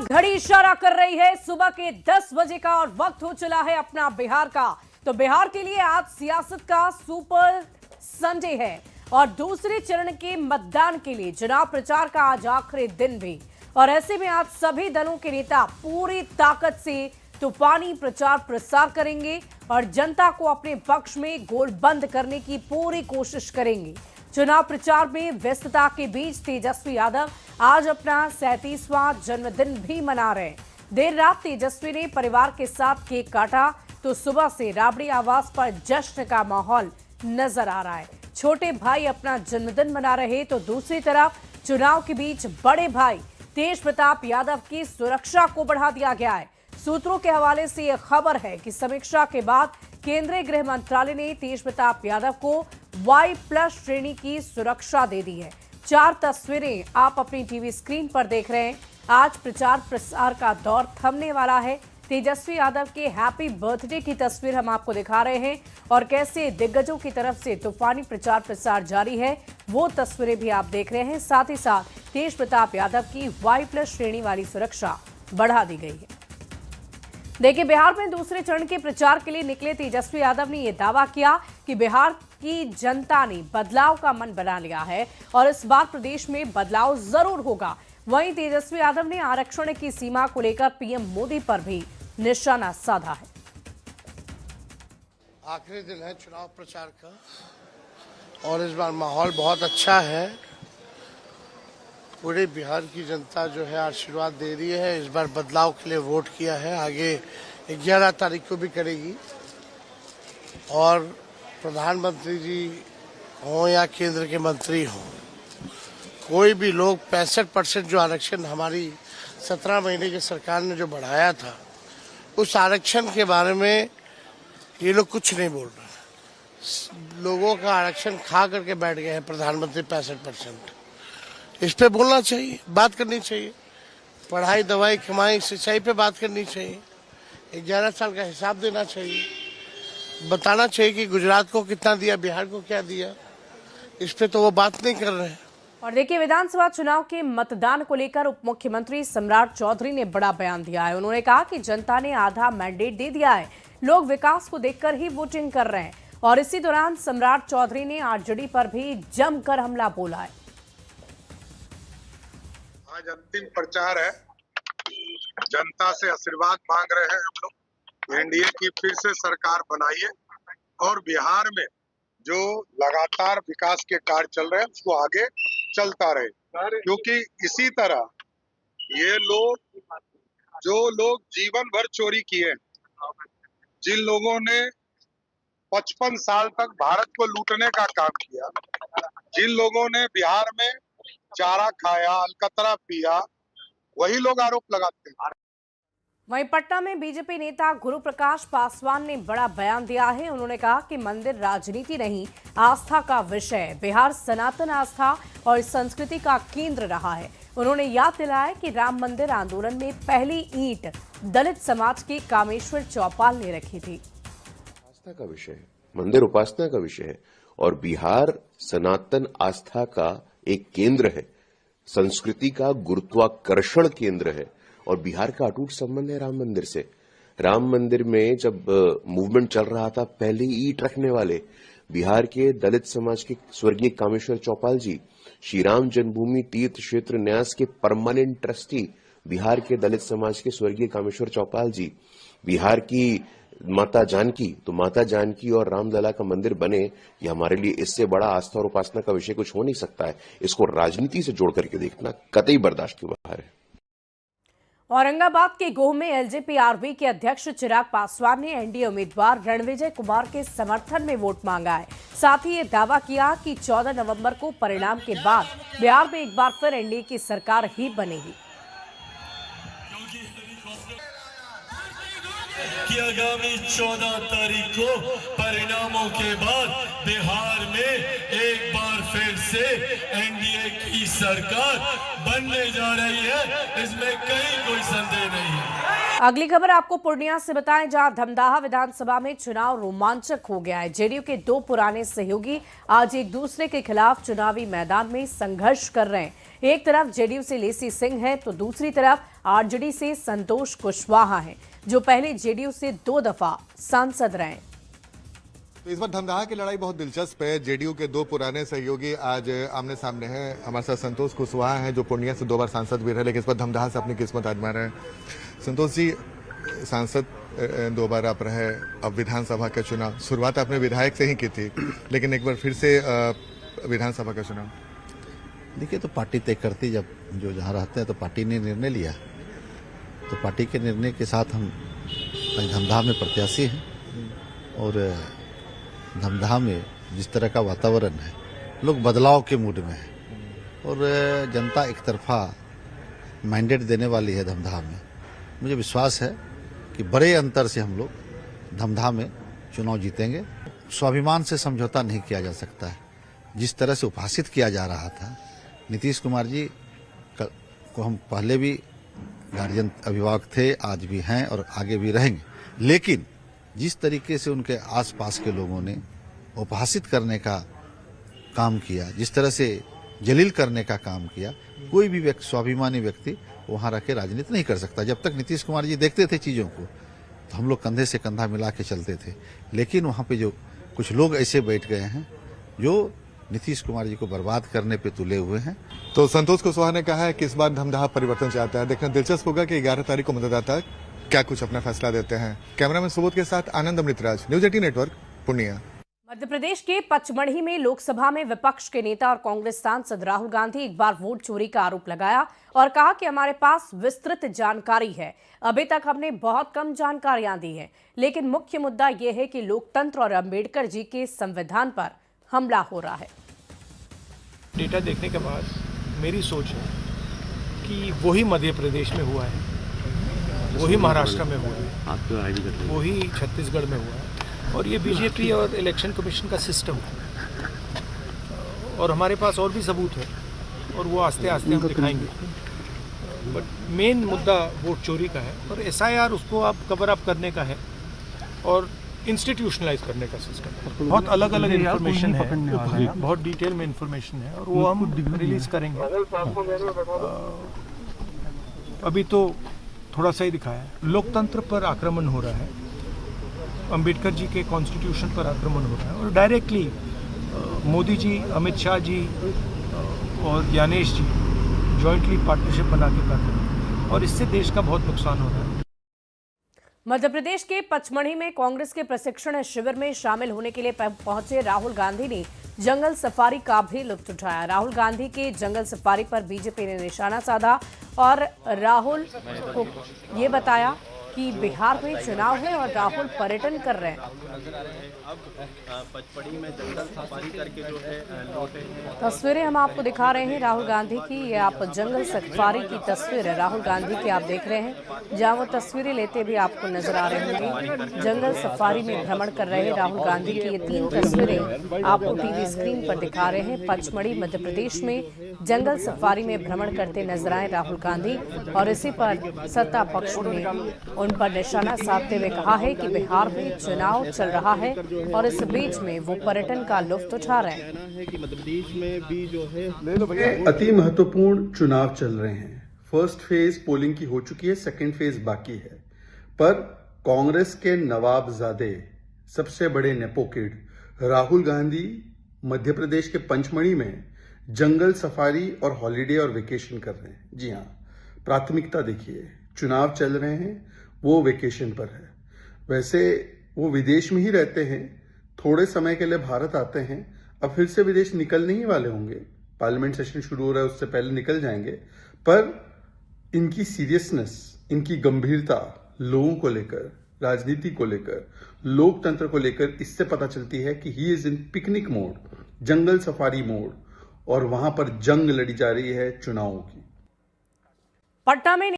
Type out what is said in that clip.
घड़ी इशारा कर रही है सुबह के 10 बजे का और वक्त हो चला है अपना बिहार का। तो बिहार के लिए आज सियासत का सुपर संडे है और दूसरे चरण के मतदान के लिए चुनाव प्रचार का आज आखिरी दिन भी। और ऐसे में आज सभी दलों के नेता पूरी ताकत से तूफानी प्रचार प्रसार करेंगे और जनता को अपने पक्ष में गोलबंद करने की पूरी कोशिश करेंगे। चुनाव प्रचार में व्यस्तता के बीच तेजस्वी यादव आज अपना 37वां जन्मदिन भी मना रहे हैं। देर रात तेजस्वी ने परिवार के साथ केक काटा तो सुबह से राबड़ी आवास पर जश्न का माहौल नजर आ रहा है। छोटे भाई अपना जन्मदिन मना रहे तो दूसरी तरफ चुनाव के बीच बड़े भाई तेज प्रताप यादव की सुरक्षा को बढ़ा दिया गया है। सूत्रों के हवाले से यह खबर है कि समीक्षा के बाद केंद्रीय गृह मंत्रालय ने तेज प्रताप यादव को Y+ श्रेणी की सुरक्षा दे दी है। 4 तस्वीरें आप अपनी टीवी स्क्रीन पर देख रहे हैं। आज प्रचार प्रसार का दौर थमने वाला है। तेजस्वी यादव के हैप्पी बर्थडे की तस्वीर हम आपको दिखा रहे हैं और कैसे दिग्गजों की तरफ से तूफानी प्रचार प्रसार जारी है वो तस्वीरें भी आप देख रहे हैं। साथ ही साथ तेज प्रताप यादव की Y+ श्रेणी वाली सुरक्षा बढ़ा दी गई है। देखिए, बिहार में दूसरे चरण के प्रचार के लिए निकले तेजस्वी यादव ने यह दावा किया कि बिहार की जनता ने बदलाव का मन बना लिया है और इस बार प्रदेश में बदलाव जरूर होगा। वहीं तेजस्वी यादव ने आरक्षण की सीमा को लेकर पीएम मोदी पर भी निशाना साधा है। आखिरी दिन है चुनाव प्रचार का और इस बार माहौल बहुत अच्छा है। पूरे बिहार की जनता जो है आशीर्वाद दे रही है। इस बार बदलाव के लिए वोट किया है, आगे 11 तारीख को भी करेगी। और प्रधानमंत्री जी हों या केंद्र के मंत्री हों, कोई भी लोग 65% जो आरक्षण हमारी 17 महीने की सरकार ने जो बढ़ाया था, उस आरक्षण के बारे में ये लोग कुछ नहीं बोल रहे। लोगों का आरक्षण खा करके बैठ गए हैं प्रधानमंत्री 65%। इस पे बोलना चाहिए, बात करनी चाहिए। पढ़ाई, दवाई, कमाई, सिंचाई पे बात करनी चाहिए। 11 साल का हिसाब देना चाहिए, बताना चाहिए कि गुजरात को कितना दिया, बिहार को क्या दिया। इस पे तो वो बात नहीं कर रहे हैं। और देखिए, विधानसभा चुनाव के मतदान को लेकर उप मुख्यमंत्री सम्राट चौधरी ने बड़ा बयान दिया है। उन्होंने कहा कि जनता ने आधा मैंडेट दे दिया है, लोग विकास को देखकर ही वोटिंग कर रहे हैं। और इसी दौरान सम्राट चौधरी ने आरजेडी पर भी जमकर हमला बोला है। आज अंतिम प्रचार है, जनता से आशीर्वाद मांग रहे हैं हम लोग। एनडीए की फिर से सरकार बनाइए और बिहार में जो लगातार विकास के कार्य चल रहे हैं उसको आगे चलता रहे, क्योंकि इसी तरह ये लोग जीवन भर चोरी किए, जिन लोगों ने 55 साल तक भारत को लूटने का काम किया, जिन लोगों ने बिहार में चारा खाया, अलकतरा पिया, वही लोग आरोप लगाते हैं। वहीं पटना में बीजेपी नेता गुरु प्रकाश पासवान ने बड़ा बयान दिया है। उन्होंने कहा कि मंदिर राजनीति नहीं, आस्था का विषय है। बिहार सनातन आस्था और संस्कृति का केंद्र रहा है। उन्होंने याद दिलाया कि राम मंदिर आंदोलन में पहली ईंट दलित समाज के कामेश्वर चौपाल ने रखी थी। आस्था का विषय है, मंदिर उपासना का विषय है और बिहार सनातन आस्था का एक केंद्र है, संस्कृति का गुरुत्वाकर्षण केंद्र है और बिहार का अटूट संबंध है राम मंदिर से। राम मंदिर में जब मूवमेंट चल रहा था, पहले ईंट रखने वाले बिहार के दलित समाज के स्वर्गीय कामेश्वर चौपाल जी, श्री राम जन्मभूमि तीर्थ क्षेत्र न्यास के परमानेंट ट्रस्टी बिहार के दलित समाज के स्वर्गीय कामेश्वर चौपाल जी, बिहार की माता जानकी, तो माता जानकी और रामलला का मंदिर बने, ये हमारे लिए इससे बड़ा आस्था और उपासना का विषय कुछ हो नहीं सकता है। इसको राजनीति से जोड़ करके देखना कतई बर्दाश्त के बाहर है। औरंगाबाद के गोह में एलजेपी-आरबी के अध्यक्ष चिराग पासवान ने एनडीए उम्मीदवार रणविजय कुमार के समर्थन में वोट मांगा है। साथ ही ये दावा किया कि 14 नवंबर को परिणाम के बाद बिहार में एक बार फिर एनडीए की सरकार ही बनेगी। कि आगामी 14 तारीख को परिणामों के बाद बिहार में एक बार फिर से एनडीए की सरकार बनने जा रही है, इसमें कहीं कोई संदेह नहीं है। अगली खबर आपको पूर्णिया से बताएं, जहां धमदाहा विधानसभा में चुनाव रोमांचक हो गया है। जेडीयू के दो पुराने सहयोगी आज एक दूसरे के खिलाफ चुनावी मैदान में संघर्ष कर रहे हैं। एक तरफ जेडीयू से लेसी सिंह है तो दूसरी तरफ आरजेडी से संतोष कुशवाहा हैं, जो पहले जेडीयू से 2 दफा सांसद रहे। तो इस बार धमदाहा की लड़ाई बहुत दिलचस्प है। जेडीयू के दो पुराने सहयोगी आज आमने सामने हैं। हमारे साथ संतोष कुशवाहा हैं, जो पूर्णिया से 2 बार सांसद भी रहे, लेकिन इस बार धमदाहा से अपनी किस्मत आजमा रहे हैं। संतोष जी, सांसद 2 बार आप रहे, अब विधानसभा का चुनाव, शुरुआत आपने विधायक से ही की थी, लेकिन एक बार फिर से विधानसभा का चुनाव। देखिए, तो पार्टी तय करती, जब जो जहाँ रहते हैं तो पार्टी ने निर्णय लिया, तो पार्टी के निर्णय के साथ हम धमदाहा में प्रत्याशी हैं। और धमदाहा में जिस तरह का वातावरण है, लोग बदलाव के मूड में हैं और जनता एक तरफा मैंडेट देने वाली है धमदाहा में। मुझे विश्वास है कि बड़े अंतर से हम लोग धमदाहा में चुनाव जीतेंगे। स्वाभिमान से समझौता नहीं किया जा सकता है। जिस तरह से उपहासित किया जा रहा था, नीतीश कुमार जी को हम पहले भी गार्जियन अभिभावक थे, आज भी हैं और आगे भी रहेंगे, लेकिन जिस तरीके से उनके आसपास के लोगों ने उपहासित करने का काम किया, जिस तरह से जलील करने का काम किया, कोई भी स्वाभिमानी व्यक्ति वहां रह के राजनीति नहीं कर सकता। जब तक नीतीश कुमार जी देखते थे चीजों को, तो हम लोग कंधे से कंधा मिला के चलते थे, लेकिन वहां पे जो कुछ लोग ऐसे बैठ गए हैं जो नीतीश कुमार जी को बर्बाद करने पे तुले हुए हैं। तो संतोष कुशवाहा ने कहा है कि इस बार धमदाहा परिवर्तन चाहता है। देखना दिलचस्प होगा कि 11 तारीख को मतदाता क्या कुछ अपना फैसला देते हैं। कैमरामैन सुबोध के साथ आनंद अमृतराज, न्यूज 18 नेटवर्क, पूर्णिया। मध्य प्रदेश के पचमढ़ी में लोकसभा में विपक्ष के नेता और कांग्रेस सांसद राहुल गांधी एक बार वोट चोरी का आरोप लगाया और कहा कि हमारे पास विस्तृत जानकारी है, अभी तक हमने बहुत कम जानकारियां दी हैं, लेकिन मुख्य मुद्दा यह है कि लोकतंत्र और अंबेडकर जी के संविधान पर हमला हो रहा है। डेटा देखने के बाद मेरी सोच है कि वही मध्य प्रदेश में हुआ है, वही महाराष्ट्र में हुआ है, वही छत्तीसगढ़ में हुआ है, और ये बीजेपी और इलेक्शन कमीशन का सिस्टम है। और हमारे पास और भी सबूत है और वो आस्ते आस्ते हम दिखाएंगे। बट मेन मुद्दा वोट चोरी का है और एसआईआर उसको आप कवर अप करने का है और इंस्टीट्यूशनलाइज करने का सिस्टम है। बहुत अलग अलग इन्फॉर्मेशन है, बहुत डिटेल में इन्फॉर्मेशन है और वो हम रिलीज करेंगे। अभी तो थोड़ा सा ही दिखाया है। लोकतंत्र पर आक्रमण हो रहा है, अंबेडकर जी के कॉन्स्टिट्यूशन पर आक्रमण हो रहा है और डायरेक्टली मोदी जी, अमित शाह जी और ज्ञानेश जी जॉइंटली पार्टनरशिप बना के कर रहे हैं और इससे देश का बहुत नुकसान हो रहा है। मध्य प्रदेश के पचमढ़ी में कांग्रेस के प्रशिक्षण शिविर में शामिल होने के लिए पहुंचे राहुल गांधी ने जंगल सफारी का भी लुत्फ उठाया। राहुल गांधी के जंगल सफारी पर बीजेपी ने निशाना साधा और राहुल को ये बताया कि बिहार में चुनाव है और राहुल पर्यटन कर रहे हैं। तस्वीरें हम आपको दिखा रहे हैं राहुल गांधी की। ये आप जंगल सफारी की तस्वीर है राहुल गांधी की आप देख रहे हैं, जहां वो तस्वीरें लेते भी आपको नजर आ रहे होंगे। जंगल सफारी में भ्रमण कर रहे राहुल गांधी की ये 3 तस्वीरें आपको टीवी स्क्रीन पर दिखा रहे हैं। पचमढ़ी मध्य प्रदेश में जंगल सफारी में भ्रमण करते नजर आए राहुल गांधी और इसी पर सत्ता पक्ष ने उन पर निशाना साधते हुए कहा है कि बिहार में चुनाव चल रहा है और इस बीच में वो पर्यटन का लुत्फ उठा रहे हैं। अति महत्वपूर्ण चुनाव चल रहे हैं। फर्स्ट फेज पोलिंग की हो चुकी है, सेकंड फेज बाकी है, पर कांग्रेस के नवाबजादे, सबसे बड़े नेपोकिड राहुल गांधी मध्य प्रदेश के पंचमढ़ी में जंगल सफारी और हॉलिडे और वेकेशन कर रहे हैं। जी हाँ, प्राथमिकता देखिए, चुनाव चल रहे हैं, वो वेकेशन पर है। वैसे वो विदेश में ही रहते हैं, थोड़े समय के लिए भारत आते हैं, अब फिर से विदेश निकलने ही वाले होंगे। पार्लियामेंट सेशन शुरू हो रहा है, उससे पहले निकल जाएंगे। पर इनकी सीरियसनेस, इनकी गंभीरता लोगों को लेकर, राजनीति को लेकर, लोकतंत्र को लेकर, इससे पता चलती है कि he is in picnic mode, jungle safari mode, और वहां पर जंग लड़ी जा रही है चुनावों की। पटना में